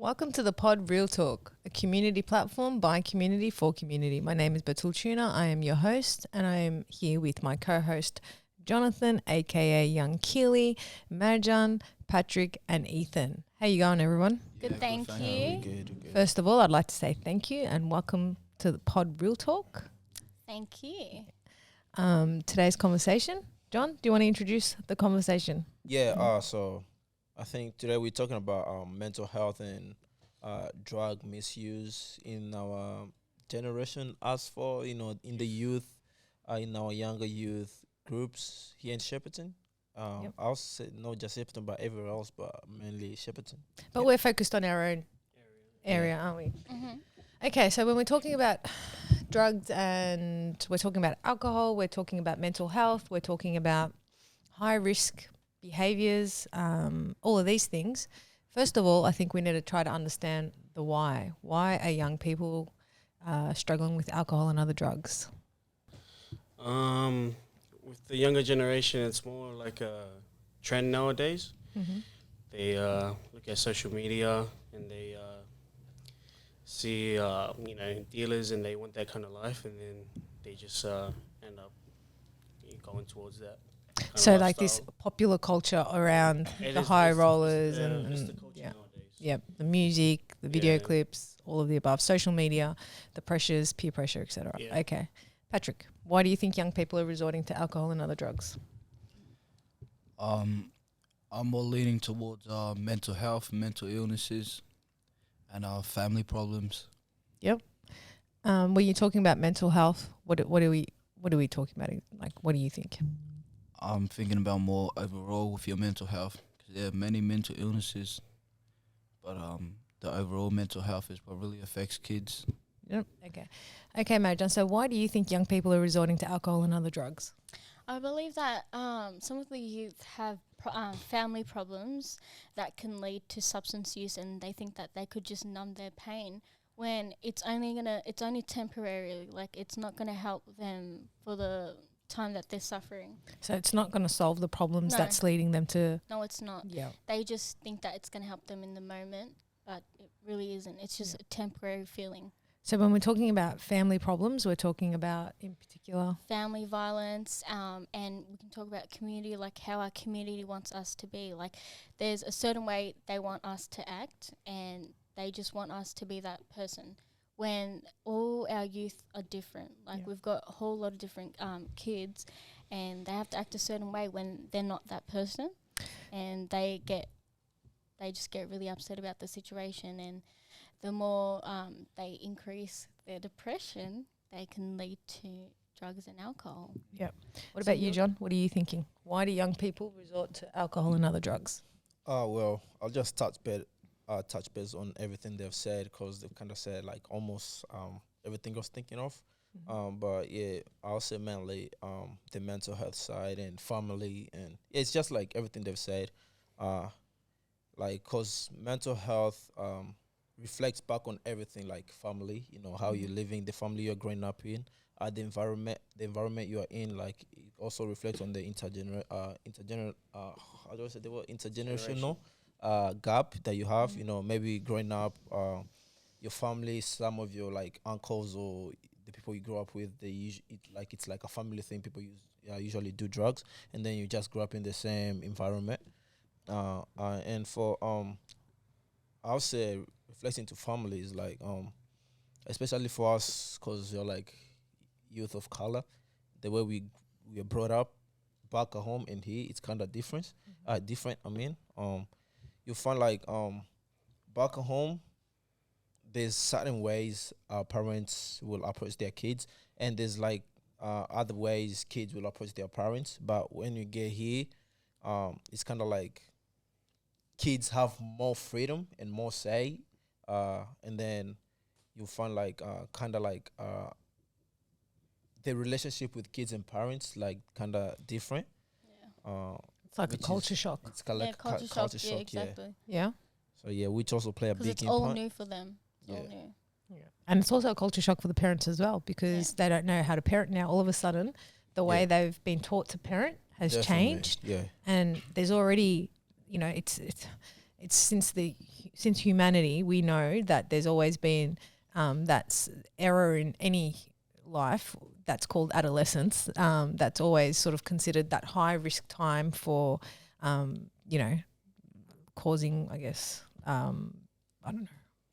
Welcome to the PODREAL Talk, a community platform by community for community. My name is Betul, Tuna. I am your host, and I am here with my co-host, Jonathan, aka Yungkily, Mercan, Patrick, and Ethan. How you going, everyone? Good, thank you. Good. First of all, I'd like to say thank you and welcome to the PODREAL Talk. Thank you. Today's conversation, John, do you want to introduce the conversation? Yeah, so I think today we're talking about mental health and drug misuse in our generation. As for, in the youth, in our younger youth groups here in Shepparton. I'll say not just Shepparton, but everywhere else, but mainly Shepparton. But we're focused on our own area, aren't we? Mm-hmm. Okay, so when we're talking about drugs and we're talking about alcohol, we're talking about mental health, we're talking about high risk behaviors, all of these things. First of all, I think we need to try to understand the why. Why are young people struggling with alcohol and other drugs? With the younger generation, it's more like a trend nowadays. Mm-hmm. They look at social media and they see dealers and they want that kind of life, and then they just end up going towards that. So like this popular culture around the high rollers it's and the culture nowadays. the music, the video Yeah. clips, all of the above, social media, the pressures, peer pressure, etc. Yeah. Okay. Patrick, why do you think young people are resorting to alcohol and other drugs? I'm more leaning towards mental health, mental illnesses, and family problems. When you're talking about mental health, what are we talking about? Like, what do you think? I'm thinking about more overall with your mental health, because there are many mental illnesses, but the overall mental health is what really affects kids. Yep. Okay, Marjan. So why do you think young people are resorting to alcohol and other drugs? I believe that some of the youth have family problems that can lead to substance use, and they think that they could just numb their pain when it's only temporary. Like, it's not gonna help them for the time that they're suffering. So it's not going to solve the problems No. that's leading them to. No, it's not. Yeah. They just think that it's gonna help them in the moment, but it really isn't. It's just a temporary feeling. So when we're talking about family problems, we're talking about in particular. Family violence, and we can talk about community, like how our community wants us to be. Like, there's a certain way they want us to act, and they just want us to be that person. When all our youth are different, like we've got a whole lot of different kids, and they have to act a certain way when they're not that person, and they just get really upset about the situation, and the more they increase their depression, they can lead to drugs and alcohol. Yep. What about you, John? What are you thinking? Why do young people resort to alcohol and other drugs? Well, I'll just touch base on everything they've said, because they've kind of said like almost everything I was thinking of. But yeah, I'll say mainly the mental health side and family, and it's just like everything they've said. Like, cause mental health reflects back on everything, like family. How you're living, the family you're growing up in, the environment you are in. Like, it also reflects on the intergenerational gap that you have. Maybe growing up, your family, some of your like uncles or the people you grow up with, it's like a family thing. People usually do drugs, and then you just grow up in the same environment. And for I'll say reflecting to families, like especially for us, because you're like youth of color, the way we are brought up back at home and here, it's kind of different. You find like back at home, there's certain ways our parents will approach their kids, and there's like other ways kids will approach their parents. But when you get here, it's kind of like kids have more freedom and more say, and then you find like kind of like the relationship with kids and parents like kind of different. It's like a culture shock. It's kind of like culture shock. Exactly. Yeah. So yeah, which also play a Because big it's impact. all new for them. It's all new. And it's also a culture shock for the parents as well, because they don't know how to parent now. All of a sudden, the way they've been taught to parent has changed. Yeah. And there's already, it's it's since humanity, we know that there's always been that's error in any life that's called adolescence. That's always sort of considered that high risk time for, causing, I guess, I don't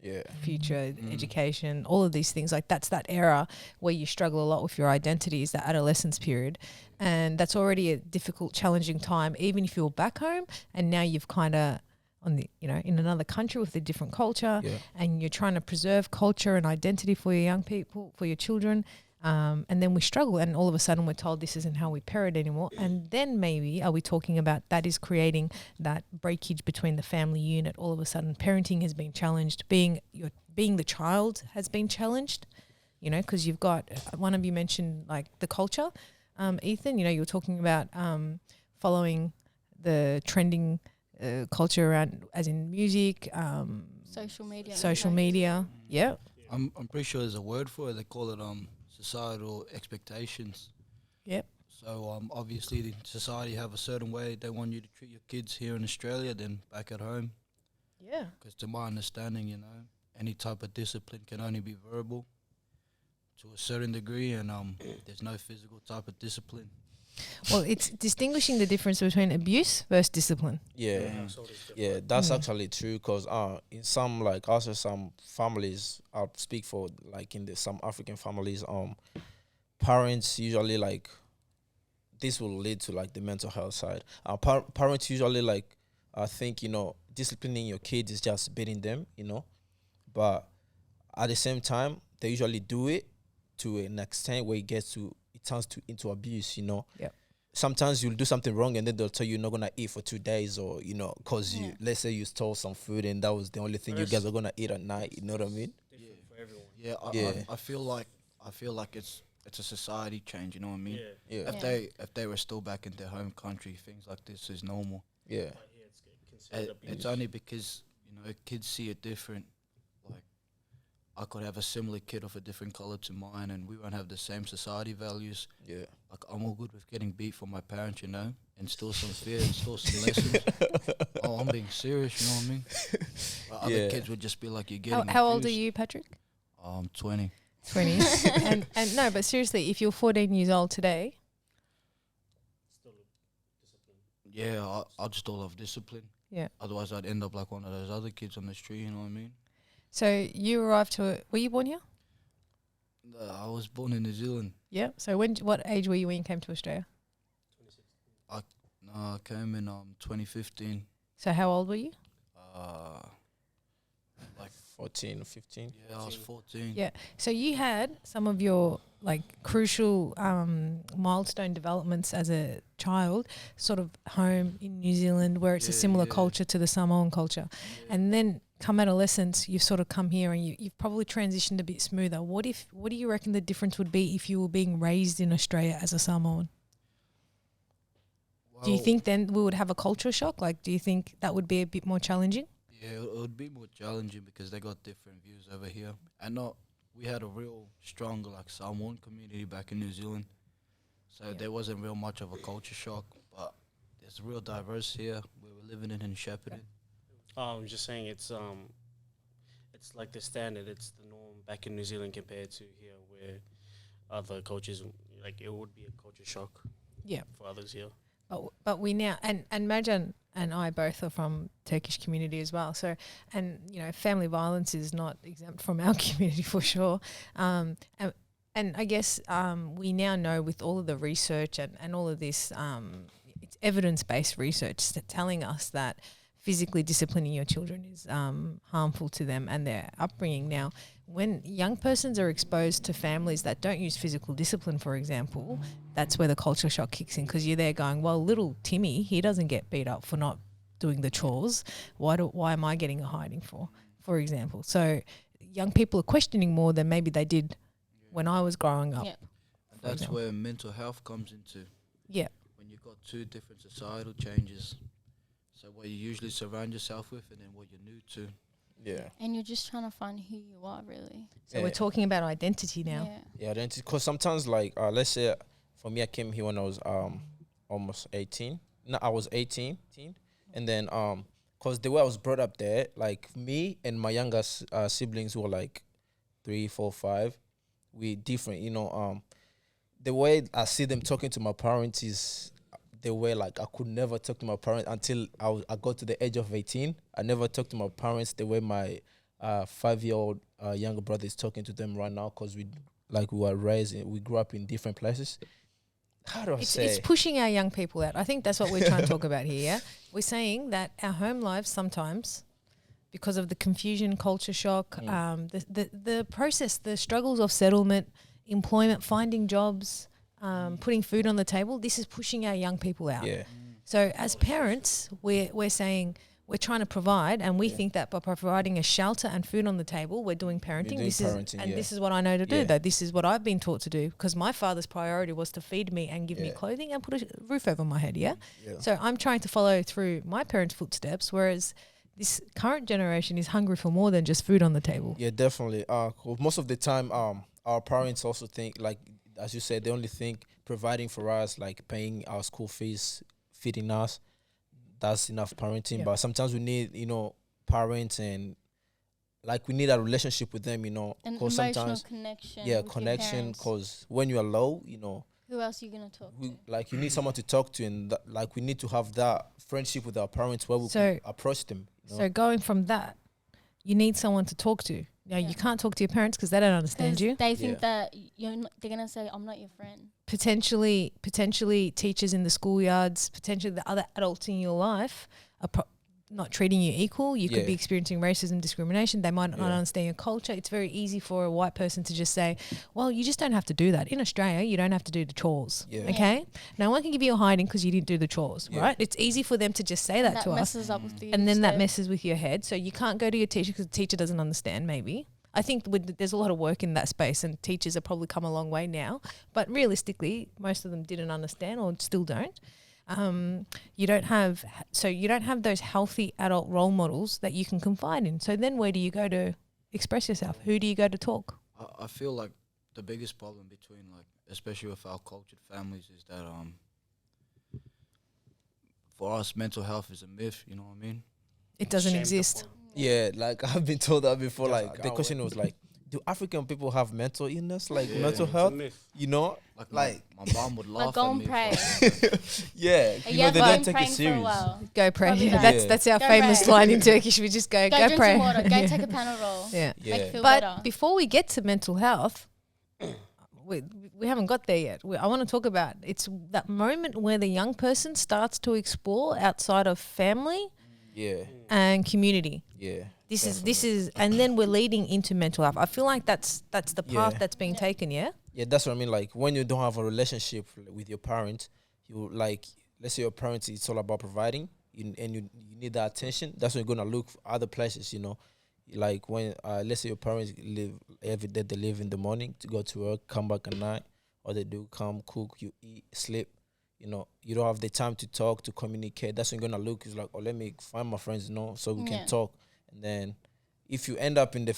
know, future education, all of these things. Like that's that era where you struggle a lot with your identity, is that adolescence period. And that's already a difficult, challenging time, even if you're back home and now you've kind of in another country with a different culture, and you're trying to preserve culture and identity for your young people, for your children. And then we struggle, and all of a sudden we're told this isn't how we parent anymore. And then maybe are we talking about that is creating that breakage between the family unit? All of a sudden parenting has been challenged, being the child has been challenged, because you've got, one of you mentioned like the culture, Ethan, you were talking about following the trending culture around, as in music, social media. Yeah. I'm pretty sure there's a word for it. They call it societal expectations. Yep. So obviously the society have a certain way they want you to treat your kids here in Australia than back at home. Yeah. Because to my understanding, any type of discipline can only be verbal to a certain degree, and there's no physical type of discipline. Well, it's distinguishing the difference between abuse versus discipline. Yeah, that's actually true, because in some, like, also some families, I'll speak for, like, in some African families, parents usually, like, this will lead to, like, the mental health side. Parents usually, like, think, disciplining your kids is just beating them, but at the same time, they usually do it to an extent where it turns into abuse, Yep. Sometimes you'll do something wrong and then they'll tell you you're not going to eat for 2 days, or, because let's say you stole some food and that was the only thing you guys are going to eat at night. You know what I mean? For everyone. Yeah, I feel like it's a society change, you know what I mean? Yeah. If they were still back in their home country, things like this is normal. Yeah. It's only because, kids see it different. Like, I could have a similar kid of a different color to mine, and we won't have the same society values. Yeah. Like, I'm all good with getting beat from my parents, instill some fear, instill some lessons. Oh, I'm being serious, you know what I mean? But other kids would just be like, you're getting How old are you, Patrick? 20. 20. and no, but seriously, if you're 14 years old today. Yeah, I just don't love discipline. Yeah. Otherwise, I'd end up like one of those other kids on the street, you know what I mean? So you arrived were you born here? I was born in New Zealand. Yeah. So what age were you when you came to Australia? I came in 2015. So how old were you? Like 14 or 15. Yeah, I was 14. Yeah. So you had some of your like crucial milestone developments as a child, sort of home in New Zealand, where it's a similar culture to the Samoan culture, and then come adolescence, you've sort of come here and you've probably transitioned a bit smoother. What do you reckon the difference would be if you were being raised in Australia as a Samoan? Well, do you think then we would have a culture shock? Like, do you think that would be a bit more challenging? Yeah, it would be more challenging because they got different views over here. We had a real strong like Samoan community back in New Zealand, so there wasn't real much of a culture shock. But there's real diverse here. We were living in Shepparton. I'm just saying it's like the standard. It's the norm back in New Zealand compared to here, where other cultures, like, it would be a culture shock. Yeah, for others here. But we now and Majan and I both are from Turkish community as well. So, and family violence is not exempt from our community for sure. And I guess we now know with all of the research and all of this, it's evidence-based research telling us that physically disciplining your children is harmful to them and their upbringing. Now, when young persons are exposed to families that don't use physical discipline, for example, that's where the culture shock kicks in, because you're there going, well, little Timmy, he doesn't get beat up for not doing the chores. Why am I getting a hiding for example? So young people are questioning more than maybe they did when I was growing up. Yeah. That's where mental health comes into. Yeah. When you've got two different societal changes. So what you usually surround yourself with and then what you're new to. Yeah. And you're just trying to find who you are, really. So we're talking about identity now. Yeah, identity. Because sometimes, like, let's say, for me, I came here when I was almost 18. No, I was 18. And then because the way I was brought up there, like me and my younger siblings who were like 3, 4, 5, we different. The way I see them talking to my parents is the way like I could never talk to my parents until I got to the age of 18. I never talked to my parents the way my 5-year-old younger brother is talking to them right now, because we were raised, we grew up in different places. How do I say? It's pushing our young people out. I think that's what we're trying to talk about here. Yeah? We're saying that our home lives sometimes, because of the confusion, culture shock, the process, the struggles of settlement, employment, finding jobs, putting food on the table, this is pushing our young people out. Yeah. So as parents, we're saying we're trying to provide, and we think that by providing a shelter and food on the table, we're doing parenting. This is what I know to do, though. This is what I've been taught to do, because my father's priority was to feed me and give me clothing and put a roof over my head, So I'm trying to follow through my parents' footsteps, whereas this current generation is hungry for more than just food on the table. Yeah, definitely. Most of the time, our parents also think, like, as you said, they only think providing for us, like paying our school fees, feeding us, that's enough parenting. But sometimes we need, parents, and like we need a relationship with them, an emotional connection. Yeah, connection. Because when you are low, who else are you gonna talk to? Like, you need someone to talk to, and like we need to have that friendship with our parents where we can approach them. So going from that, you need someone to talk to. Now, you can't talk to your parents because they don't understand you. They think that they're going to say, I'm not your friend. Potentially teachers in the schoolyards, potentially the other adults in your life are not treating you equal. You could be experiencing racism, discrimination. They might not understand your culture. It's very easy for a white person to just say, well, you just don't have to do that. In Australia, you don't have to do the chores. Okay? No one can give you a hiding because you didn't do the chores, right? It's easy for them to just say that to us. Messes up with you. And then that messes with your head. So you can't go to your teacher because the teacher doesn't understand, maybe. I think there's a lot of work in that space, and teachers have probably come a long way now. But realistically, most of them didn't understand or still don't. You don't have those healthy adult role models that you can confide in. So then where do you go to express yourself? Who do you go to talk? I feel like the biggest problem between, like, especially with our cultured families, is that for us, mental health is a myth, you know what I mean? It doesn't exist. Yeah, like I've been told that before. Like the question was like, do African people have mental illness, like mental health? Like my mom would laugh go at and me. pray. They don't take it serious. Go pray. Yeah. That's our Go famous pray. line in Turkish. We just go Drink pray. some water. Go take a Panadol. Yeah. Make you feel But better. before we get to mental health, we haven't got there yet. I want to talk about it's that moment where the young person starts to explore outside of family and community. Yeah. This is and then we're leading into mental health. I feel like that's the path that's being taken, yeah? Yeah, that's what I mean. Like, when you don't have a relationship with your parents, you, like, let's say your parents, it's all about providing, and you need that attention. That's when you're going to look for other places, Like, when, let's say your parents live every day, they leave in the morning to go to work, come back at night, or they do come, cook, you eat, sleep. You don't have the time to talk, to communicate. That's when you're going to look. It's like, let me find my friends, so we can talk. And then if you end up in the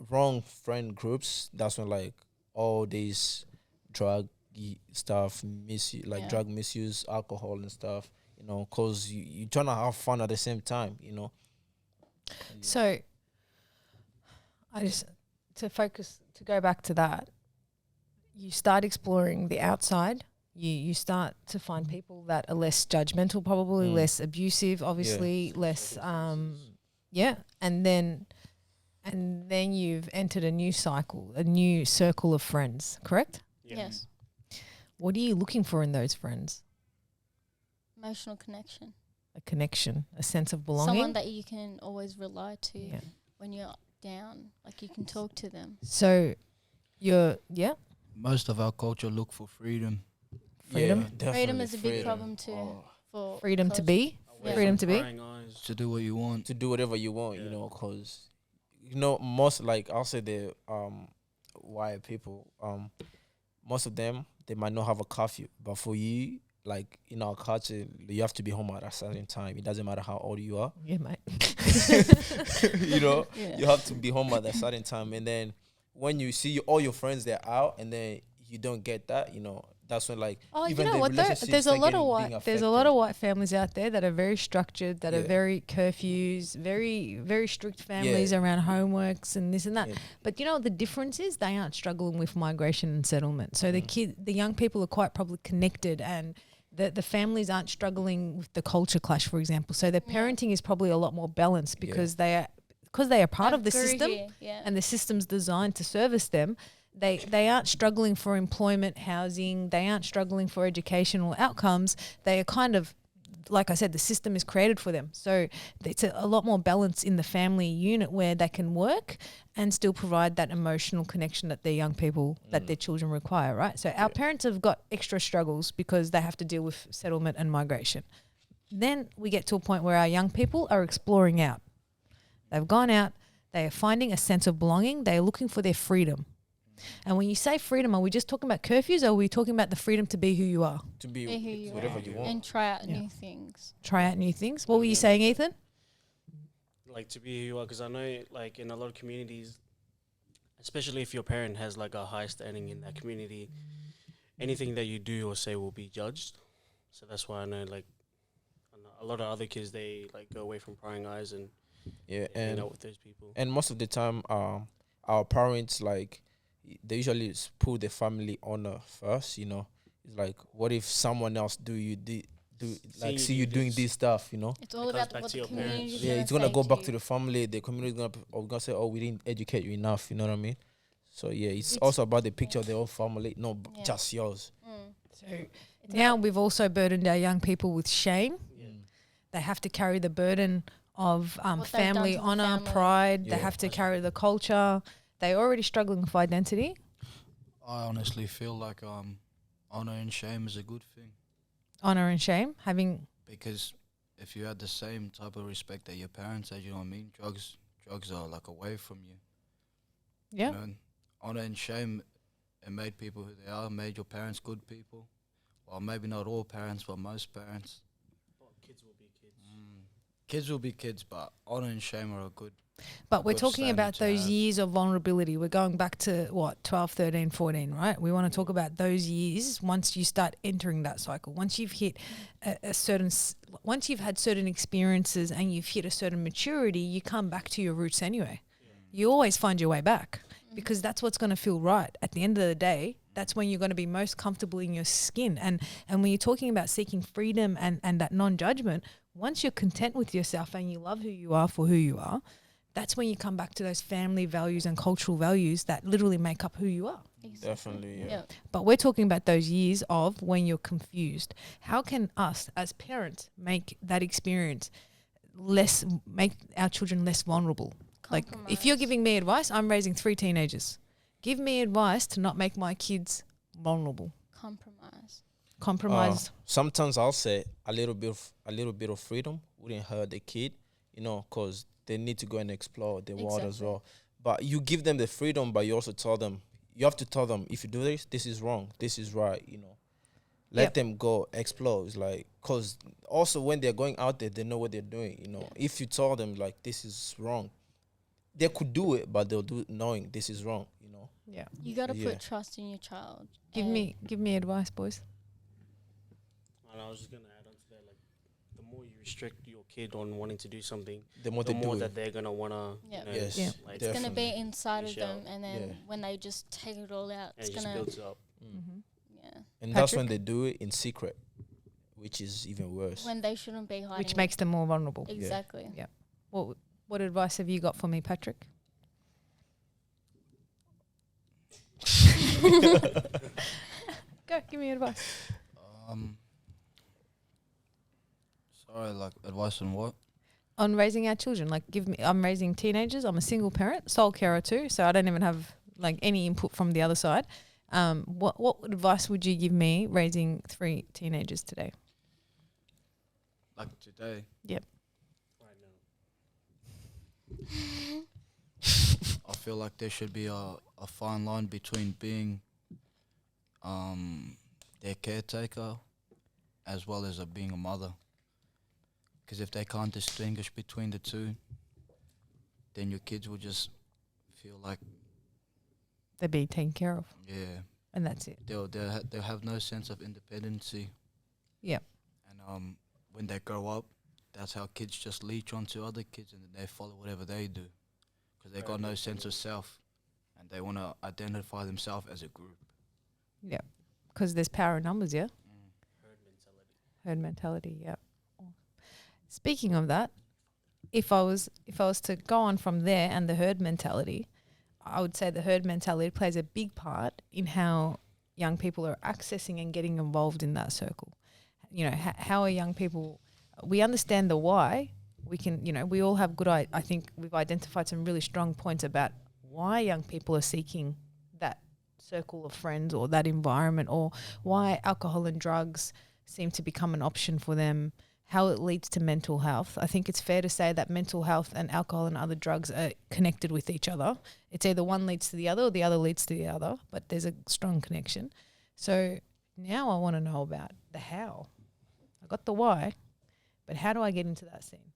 wrong friend groups, that's when, like, all these drug stuff, drug misuse, alcohol and stuff, because you're trying to have fun at the same time, So to go back to that, you start exploring the outside. You start to find people that are less judgmental, probably less abusive, obviously less, and then you've entered a new cycle, a new circle of friends, correct? Yes. What are you looking for in those friends? Emotional connection. A connection, a sense of belonging. Someone that you can always rely to when you're down, like you can talk to them. So Most of our culture look for freedom. Freedom? Yeah, Freedom is a big problem too. For freedom to be? Freedom to be? To do what you want. To do whatever you want, because, most, like, I'll say the white people, most of them, they might not have a curfew. But for you, like, in our culture, you have to be home at a certain time. It doesn't matter how old you are. Yeah, mate. You have to be home at a certain time. And then when you see all your friends, they're out, and then you don't get that, that's when like Oh, you even know the what? relationships There's a start lot of being there's a lot of affected. white families out there that are very structured, that are Yeah. very curfews, very strict families around homeworks and this and that. Yeah. But you know what the difference is? They aren't struggling with migration and settlement. So the young people are quite probably connected, and the families aren't struggling with the culture clash, for example. So their parenting is probably a lot more balanced because they are part of the Grew system, here, yeah. and the system's designed to service them. They aren't struggling for employment, housing. They aren't struggling for educational outcomes. They are kind of, like I said, the system is created for them. So it's a lot more balance in the family unit where they can work and still provide that emotional connection that their young people, that their children require, right? So our parents have got extra struggles because they have to deal with settlement and migration. Then we get to a point where our young people are exploring out. They've gone out. They are finding a sense of belonging. They are looking for their freedom. And when you say freedom, are we just talking about curfews, or are we talking about the freedom to be who you are? To be Be who you whatever are you want. and try out new things. Try out new things. What were you saying, Ethan? Like to be who you are, because I know like in a lot of communities, especially if your parent has like a high standing in that community, anything that you do or say will be judged. So that's why I know like a lot of other kids, they like go away from prying eyes and hang and out with those people. and most of the time, our parents like they usually put the family honor first. You know, it's like what if someone else do like see you doing this stuff? You know, It's all It comes about back what to the your community parents. is yeah, gonna it's gonna say go back you. to the family. The community gonna say, oh, we didn't educate you enough. You know what I mean? So yeah, it's also about the picture of their own family, no, Yeah. just yours. So now we've also burdened our young people with shame. They have to carry the burden of What they've done family to the honor, family. pride. They Yeah. have to carry the culture. They're already struggling with identity. I honestly feel like honor and shame is a good thing, Honor and shame, having because if you had the same type of respect that your parents had, you know what I mean? Drugs are like away from you. yeah. You know? Honor and shame, it made people who they are, made your parents good people. Well, maybe not all parents, but most parents. Kids will be kids. Kids will be kids, but honor and shame are a good. But we're good talking standard about to those have. years of vulnerability. We're going back to what, 12, 13, 14, right? We want to talk about those years once you start entering that cycle. Once you've hit a certain, once you've had certain experiences and you've hit a certain maturity, you come back to your roots anyway. You always find your way back because that's what's going to feel right. At the end of the day, that's when you're going to be most comfortable in your skin. And when you're talking about seeking freedom and that non-judgment, once you're content with yourself and you love who you are for who you are, that's when you come back to those family values and cultural values that literally make up who you are. Definitely, yeah. But we're talking about those years of when you're confused. How can us as parents make that experience make our children less vulnerable? Like if you're giving me advice, I'm raising 3 teenagers. Give me advice to not make my kids vulnerable. Compromise. Sometimes I'll say a little bit of freedom wouldn't hurt the kid, you know, because they need to go and explore the world as well. But you give them the freedom, but you also you have to tell them, if you do this, this is wrong, this is right, you know. Let them go explore. It's like, because also when they're going out there, they know what they're doing, you know. If you tell them, like, this is wrong, they could do it, but they'll do it knowing this is wrong, you know. Yeah. You got to put trust in your child. Give me advice, boys. And I was just gonna add on to that, like the more you restrict your kid on wanting to do something, The more the they more do that it. they're gonna wanna, Yeah. Yes, Yeah. like It's going to be definitely. inside of Dish them, out. and then when they just take it all out, and it's it just going to, builds up. And that's when Patrick? they do it in secret, which is even worse. when they shouldn't be hiding. Which makes them more vulnerable. Exactly. Yeah. What advice have you got for me, Patrick? Go, give me advice. Sorry, like advice on what? On raising our children. Like I'm raising teenagers. I'm a single parent, sole carer too, so I don't even have like any input from the other side. What advice would you give me raising 3 teenagers today? Like today, Yep. Right now. I feel like there should be a fine line between being their caretaker as well as being a mother. Because if they can't distinguish between the two, then your kids will just feel like, They're being taken care of. yeah, And that's it. They'll have no sense of independency. Yeah. And when they grow up, that's how kids just leech onto other kids, and then they follow whatever they do, because they got no sense of self, and they want to identify themselves as a group. Yeah. Because there's power in numbers, yeah? Herd mentality. Herd mentality, yeah. Speaking of that, if I was to go on from there and the herd mentality, I would say the herd mentality plays a big part in how young people are accessing and getting involved in that circle. You know, how are young people? We understand the why. We can, we all have good. I think we've identified some really strong points about why young people are seeking that circle of friends or that environment, or why alcohol and drugs seem to become an option for them. How it leads to mental health. I think it's fair to say that mental health and alcohol and other drugs are connected with each other. It's either one leads to the other or the other leads to the other, but there's a strong connection. So now I want to know about the how. I got the why, but how do I get into that scene?